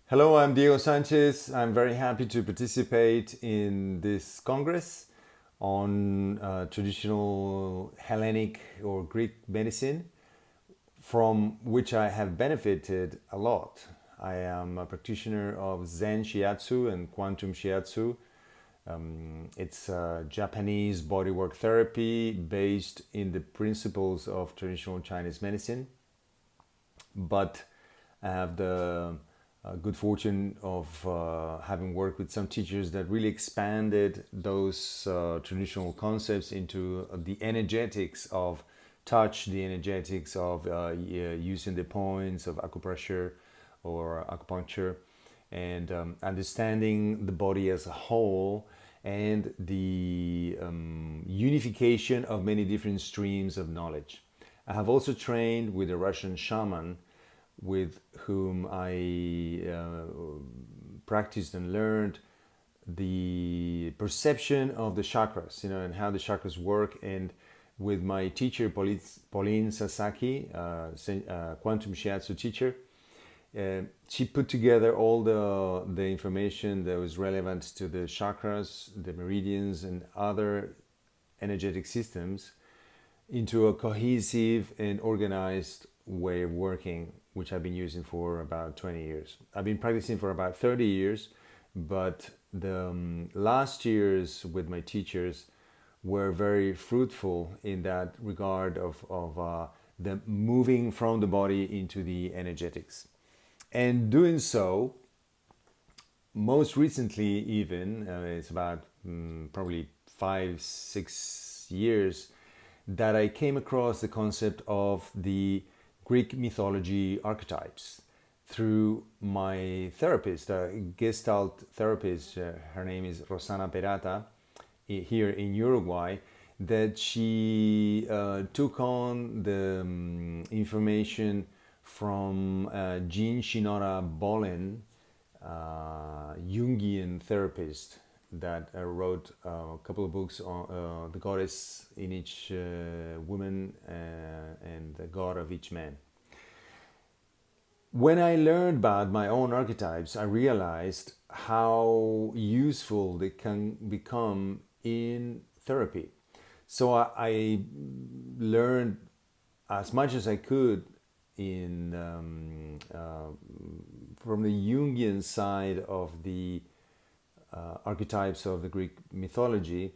Hello, I'm Diego Sanchez. I'm very happy to participate in this Congress on traditional Hellenic or Greek medicine, from which I have benefited a lot. I am a practitioner of Zen Shiatsu and Quantum Shiatsu. It's a Japanese bodywork therapy based in the principles of traditional Chinese medicine, but I have the good fortune of having worked with some teachers that really expanded those traditional concepts into the energetics of touch, the energetics of using the points of acupressure or acupuncture, and understanding the body as a whole and the unification of many different streams of knowledge. I have also trained with a Russian shaman with whom I practiced and learned the perception of the chakras, and how the chakras work. And with my teacher, Pauline Sasaki, quantum shiatsu teacher, she put together all the information that was relevant to the chakras, the meridians, and other energetic systems into a cohesive and organized way of working, which I've been using for about 20 years. I've been practicing for about 30 years, but the last years with my teachers were very fruitful in that regard of the moving from the body into the energetics. And doing so, most recently even, it's about probably 5, 6 years, that I came across the concept of the Greek mythology archetypes through my therapist, a Gestalt therapist. Her name is Rosana Perata, here in Uruguay, that she took on the information from Jean Shinora Bolen, Jungian therapist, that wrote a couple of books on the goddess in each woman and the god of each man. When I learned about my own archetypes, I realized how useful they can become in therapy. So I learned as much as I could in from the Jungian side of the archetypes of the Greek mythology,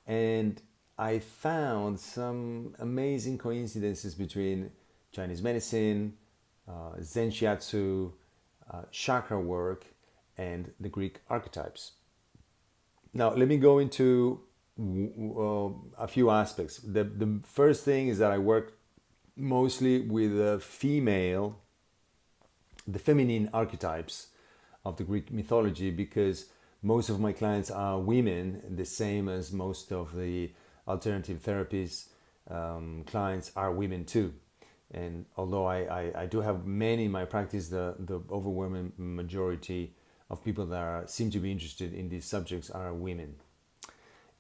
and I found some amazing coincidences between Chinese medicine, Zen Shiatsu, chakra work, and the Greek archetypes. Now, let me go into a few aspects. The first thing is that I work mostly with the feminine archetypes of the Greek mythology, because most of my clients are women, the same as most of the alternative therapies clients are women too. And although I do have many in my practice, the overwhelming majority of people that seem to be interested in these subjects are women.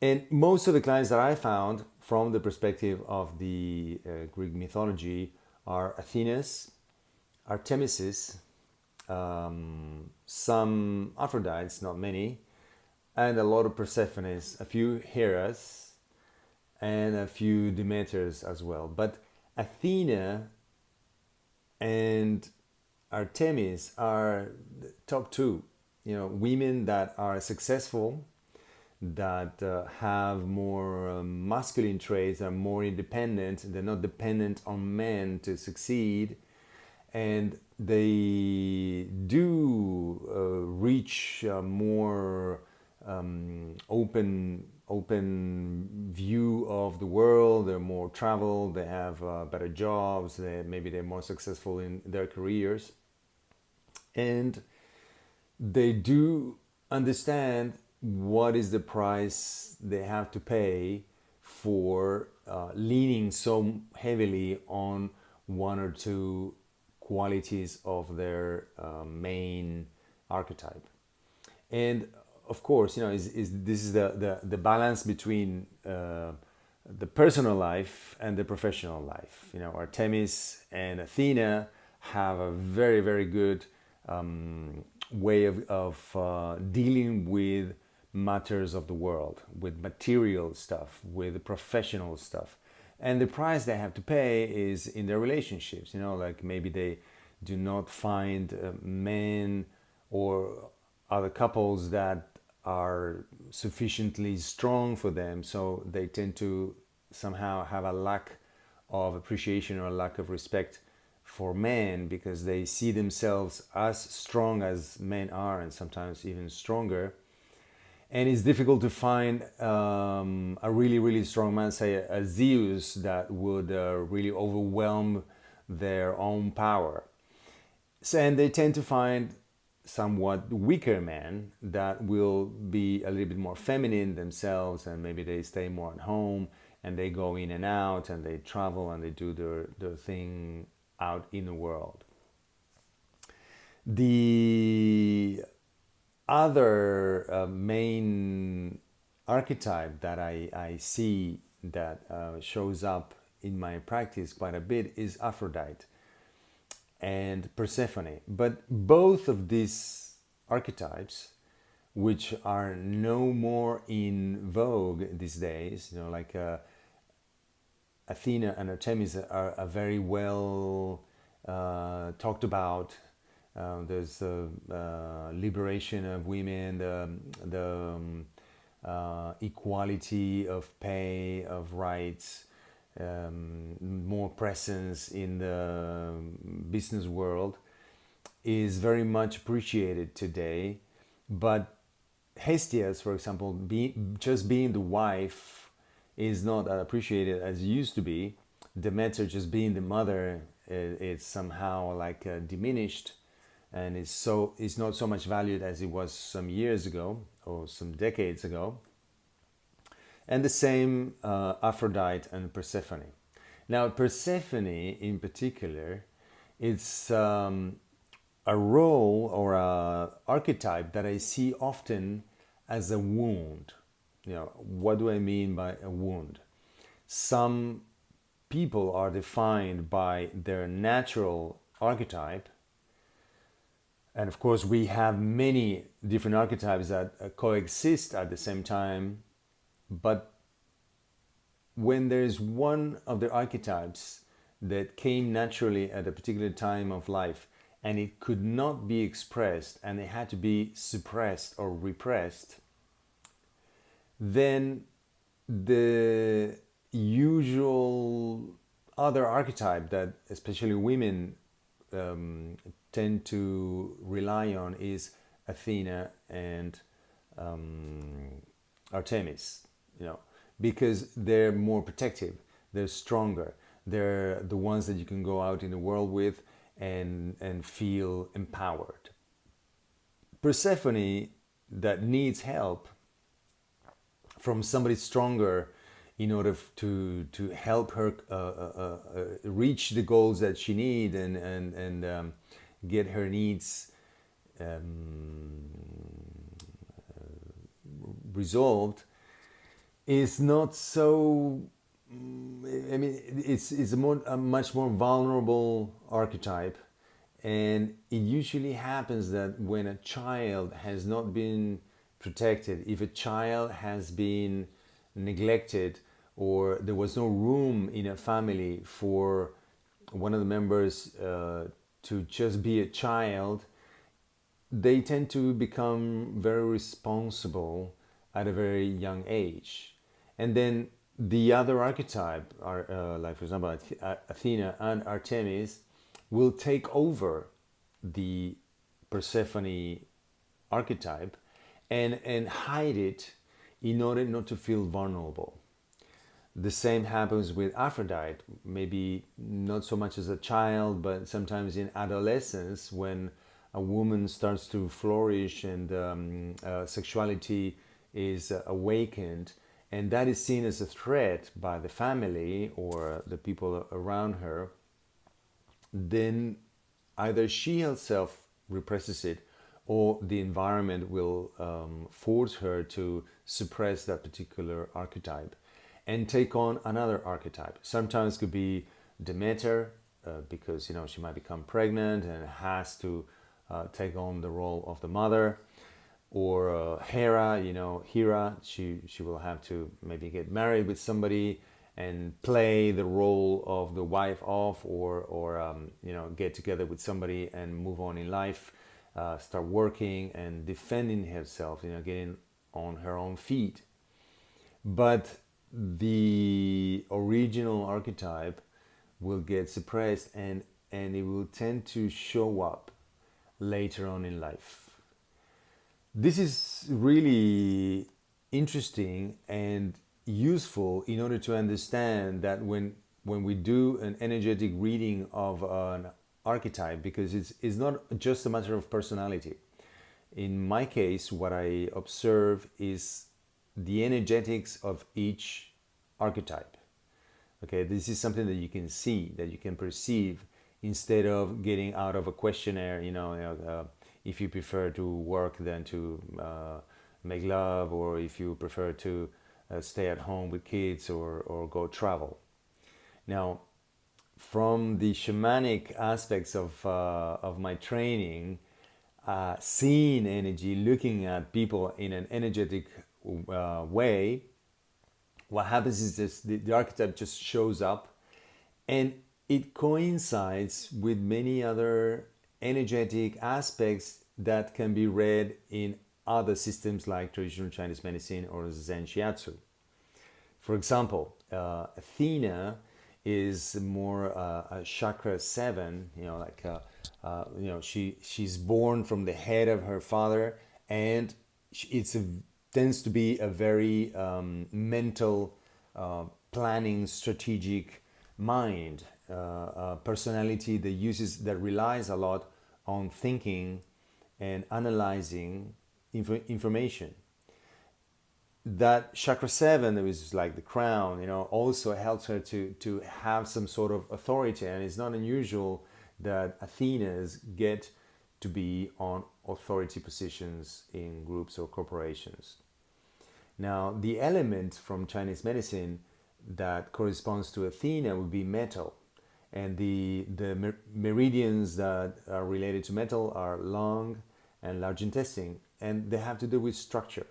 And most of the clients that I found from the perspective of the Greek mythology are Athenas, Artemises, some Aphrodites, not many, and a lot of Persephones, a few Heras, and a few Demeters as well. But Athena and Artemis are the top two, women that are successful, that have more masculine traits, are more independent, they're not dependent on men to succeed, and they do reach a more open view of the world. They're more traveled, they have better jobs, maybe they're more successful in their careers, and they do understand what is the price they have to pay for leaning so heavily on one or two qualities of their main archetype. And of course, this is the balance between the personal life and the professional life. Artemis and Athena have a very, very good way of dealing with matters of the world, with material stuff, with professional stuff. And the price they have to pay is in their relationships. Like maybe they do not find men or other couples that are sufficiently strong for them, so they tend to somehow have a lack of appreciation or a lack of respect for men, because they see themselves as strong as men are, and sometimes even stronger. And it's difficult to find a really, really strong man, say a Zeus, that would really overwhelm their own power. So, and they tend to find somewhat weaker men that will be a little bit more feminine themselves, and maybe they stay more at home and they go in and out and they travel and they do their thing out in the world. The other main archetype that I see that shows up in my practice quite a bit is Aphrodite and Persephone. But both of these archetypes, which are no more in vogue these days, like Athena and Artemis are very well talked about. There's the liberation of women, the equality of pay, of rights, more presence in the business world is very much appreciated today. But Hestias, for example, just being the wife is not appreciated as it used to be. Demeter just being the mother, it's somehow like diminished, and it's not so much valued as it was some years ago or some decades ago. And the same Aphrodite and Persephone. Now, Persephone in particular, it's a role or a archetype that I see often as a wound. What do I mean by a wound? Some people are defined by their natural archetype, and of course we have many different archetypes that coexist at the same time. But when there's one of the archetypes that came naturally at a particular time of life and it could not be expressed and it had to be suppressed or repressed, then the usual other archetype that especially women tend to rely on is Athena and Artemis, because they're more protective, they're stronger, they're the ones that you can go out in the world with and feel empowered. Persephone, that needs help from somebody stronger in order to help her reach the goals that she needs and get her needs resolved, is not so. I mean, it's a much more vulnerable archetype, and it usually happens that when a child has not been protected, if a child has been neglected, or there was no room in a family for one of the members to just be a child, they tend to become very responsible at a very young age. And then the other archetype, like for example Athena and Artemis, will take over the Persephone archetype and hide it in order not to feel vulnerable. The same happens with Aphrodite, maybe not so much as a child, but sometimes in adolescence, when a woman starts to flourish and sexuality is awakened, and that is seen as a threat by the family or the people around her, then either she herself represses it, or the environment will force her to suppress that particular archetype and take on another archetype. Sometimes it could be Demeter, because she might become pregnant and has to take on the role of the mother. Or Hera, Hera, she will have to maybe get married with somebody and play the role of the wife of, or get together with somebody and move on in life, start working and defending herself, getting on her own feet. But the original archetype will get suppressed, and it will tend to show up later on in life. This is really interesting and useful in order to understand that when we do an energetic reading of an archetype, because it's not just a matter of personality. In my case, what I observe is the energetics of each archetype. Okay, this is something that you can see, that you can perceive, instead of getting out of a questionnaire, if you prefer to work than to make love, or if you prefer to stay at home with kids, or go travel. Now, from the shamanic aspects of my training, seeing energy, looking at people in an energetic way, what happens is this, the archetype just shows up, and it coincides with many other energetic aspects that can be read in other systems like traditional Chinese medicine or Zen Shiatsu. For example, Athena is more a chakra 7, she's born from the head of her father, and tends to be a very mental, planning, strategic mind, personality that relies a lot on thinking and analyzing information. That chakra 7, that is like the crown, also helps her to have some sort of authority, and it's not unusual that Athenas get to be on authority positions in groups or corporations. Now, the element from Chinese medicine that corresponds to Athena would be metal. And the meridians that are related to metal are lung and large intestine, and they have to do with structure.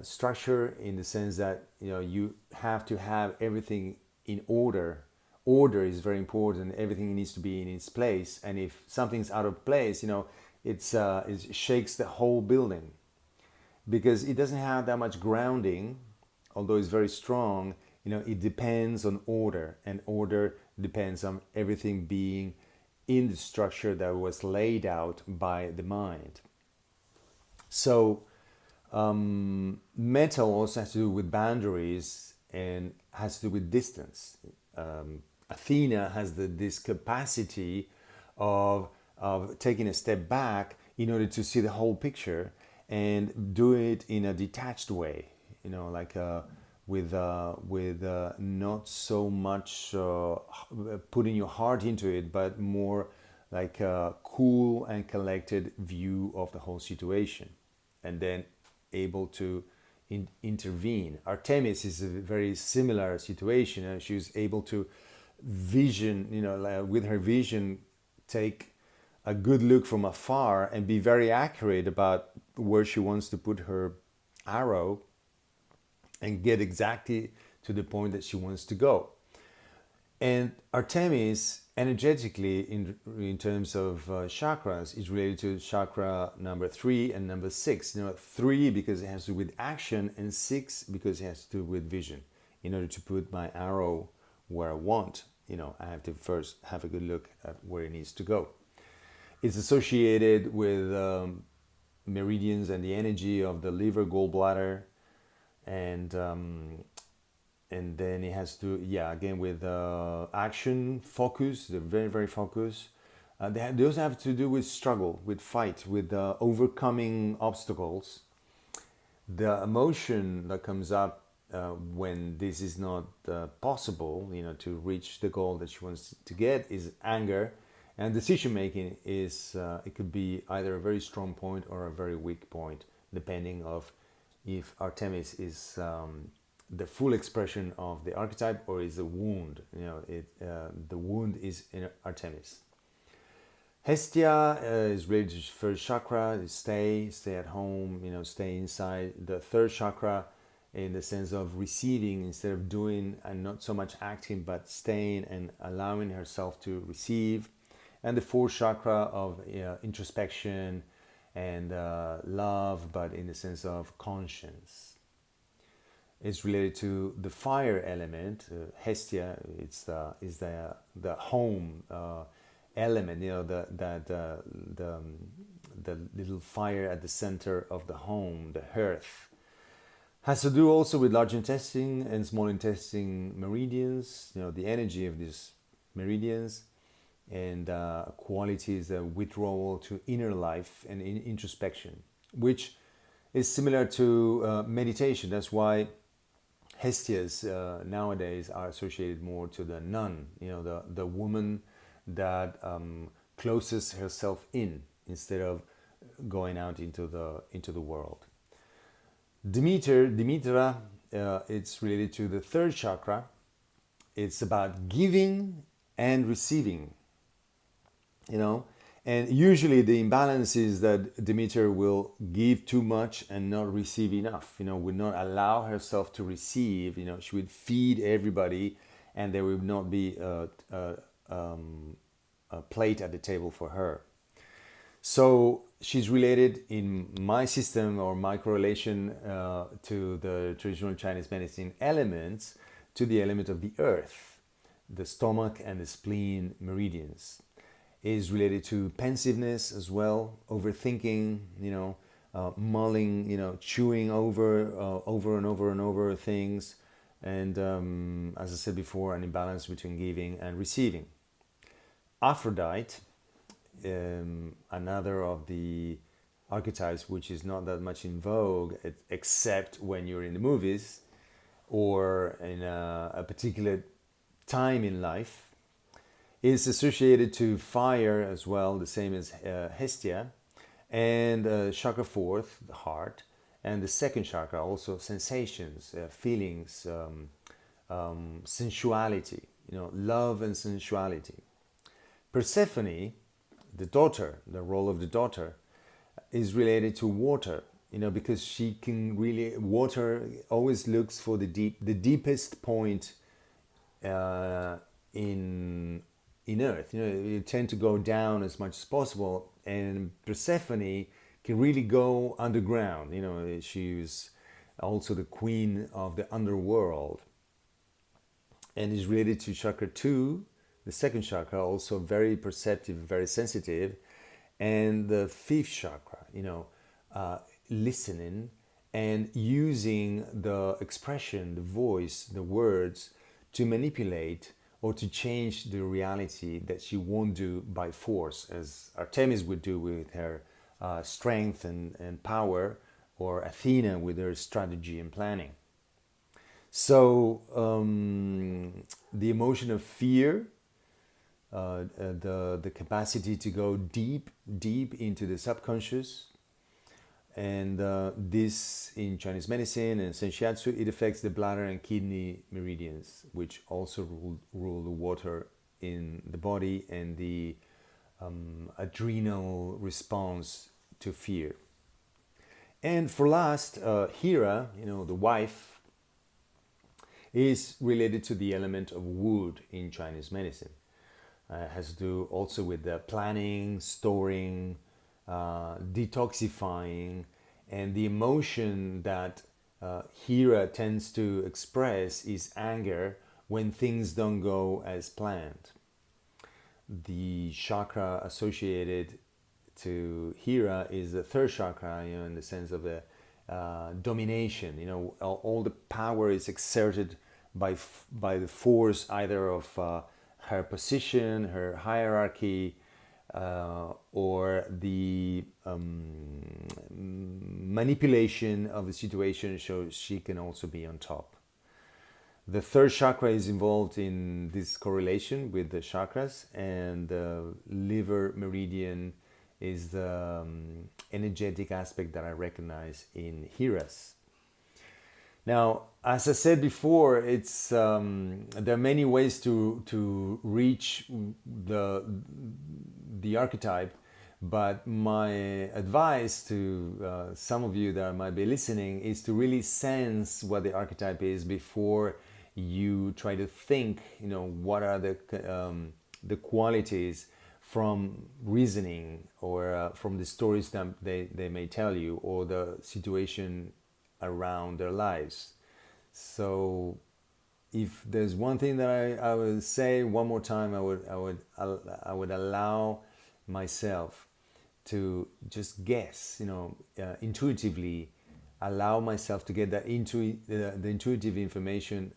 Structure in the sense that you have to have everything in order. Order is very important. Everything needs to be in its place, and if something's out of place, it shakes the whole building, because it doesn't have that much grounding. Although it's very strong, it depends on order, and order depends on everything being in the structure that was laid out by the mind. So metal also has to do with boundaries and has to do with distance. Athena has this capacity of taking a step back in order to see the whole picture and do it in a detached way, with not so much putting your heart into it, but more like a cool and collected view of the whole situation, and then able to intervene. Artemis is a very similar situation, and she's able to vision, with her vision, take a good look from afar and be very accurate about where she wants to put her arrow, and get exactly to the point that she wants to go. And Artemis, energetically, in terms of chakras, is related to chakra number 3 and number 6. 3 because it has to do with action, and 6 because it has to do with vision. In order to put my arrow where I want, I have to first have a good look at where it needs to go. It's associated with meridians and the energy of the liver, gallbladder, and then it has to, again, with action, focus. They're very, very focused. They also have to do with struggle, with fight, with overcoming obstacles. The emotion that comes up when this is not possible, to reach the goal that she wants to get, is anger. And decision making is, it could be either a very strong point or a very weak point, depending of if Artemis is the full expression of the archetype, or is a wound. The wound is in Artemis. Hestia is related to first chakra, stay at home, stay inside. The third chakra, in the sense of receiving instead of doing, and not so much acting, but staying and allowing herself to receive. And the fourth chakra of introspection and love, but in the sense of conscience. It's related to the fire element. Hestia, is the home element. The little fire at the center of the home, the hearth. Has to do also with large intestine and small intestine meridians. The energy of these meridians, and qualities of withdrawal to inner life and introspection, which is similar to meditation. That's why Hestias nowadays are associated more to the nun, the woman that closes herself in instead of going out into the world. Dimitra, it's related to the third chakra. It's about giving and receiving, and usually the imbalance is that Demeter will give too much and not receive enough, would not allow herself to receive. She would feed everybody, and there would not be a plate at the table for her. So she's related in my system, or my correlation to the traditional Chinese medicine elements, to the element of the earth, the stomach and the spleen meridians. Is related to pensiveness as well, overthinking, mulling, chewing over and over things, and as I said before, an imbalance between giving and receiving. Aphrodite, another of the archetypes which is not that much in vogue, except when you're in the movies or in a particular time in life, is associated to fire as well, the same as Hestia, and chakra fourth, the heart, and the second chakra, also sensations, feelings, sensuality, love and sensuality. Persephone, the daughter, the role of the daughter, is related to water, because she can really, water always looks for the deepest point in earth. You tend to go down as much as possible, and Persephone can really go underground. She's also the queen of the underworld, and is related to chakra 2, the second chakra, also very perceptive, very sensitive, and the fifth chakra, listening and using the expression, the voice, the words to manipulate or to change the reality that she won't do by force, as Artemis would do with her strength and power, or Athena with her strategy and planning. So the emotion of fear, the capacity to go deep into the subconscious, and this in Chinese medicine and Senshiatsu, it affects the bladder and kidney meridians, which also rule the water in the body, and the adrenal response to fear. And for last, Hera, the wife, is related to the element of wood in Chinese medicine. Has to do also with the planning, storing, detoxifying, and the emotion that Hera tends to express is anger when things don't go as planned. The chakra associated to Hera is the third chakra, in the sense of the domination. All the power is exerted by the force either of her position, her hierarchy, or the manipulation of the situation, so she can also be on top. The third chakra is involved in this correlation with the chakras, and the liver meridian is the energetic aspect that I recognize in Hera's. Now, as I said before, it's there are many ways to reach the archetype, but my advice to some of you that might be listening is to really sense what the archetype is before you try to think. What are the qualities from reasoning or from the stories that they may tell you, or the situation around their lives. So if there's one thing that I would say one more time, I would allow myself to just guess, intuitively allow myself to get the intuitive information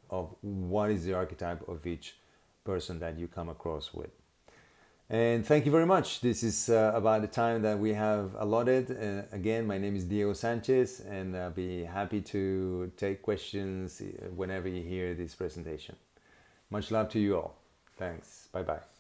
of what is the archetype of each person that you come across with. And thank you very much. This is about the time that we have allotted. Again, my name is Diego Sanchez, and I'll be happy to take questions whenever you hear this presentation. Much love to you all. Thanks. Bye-bye.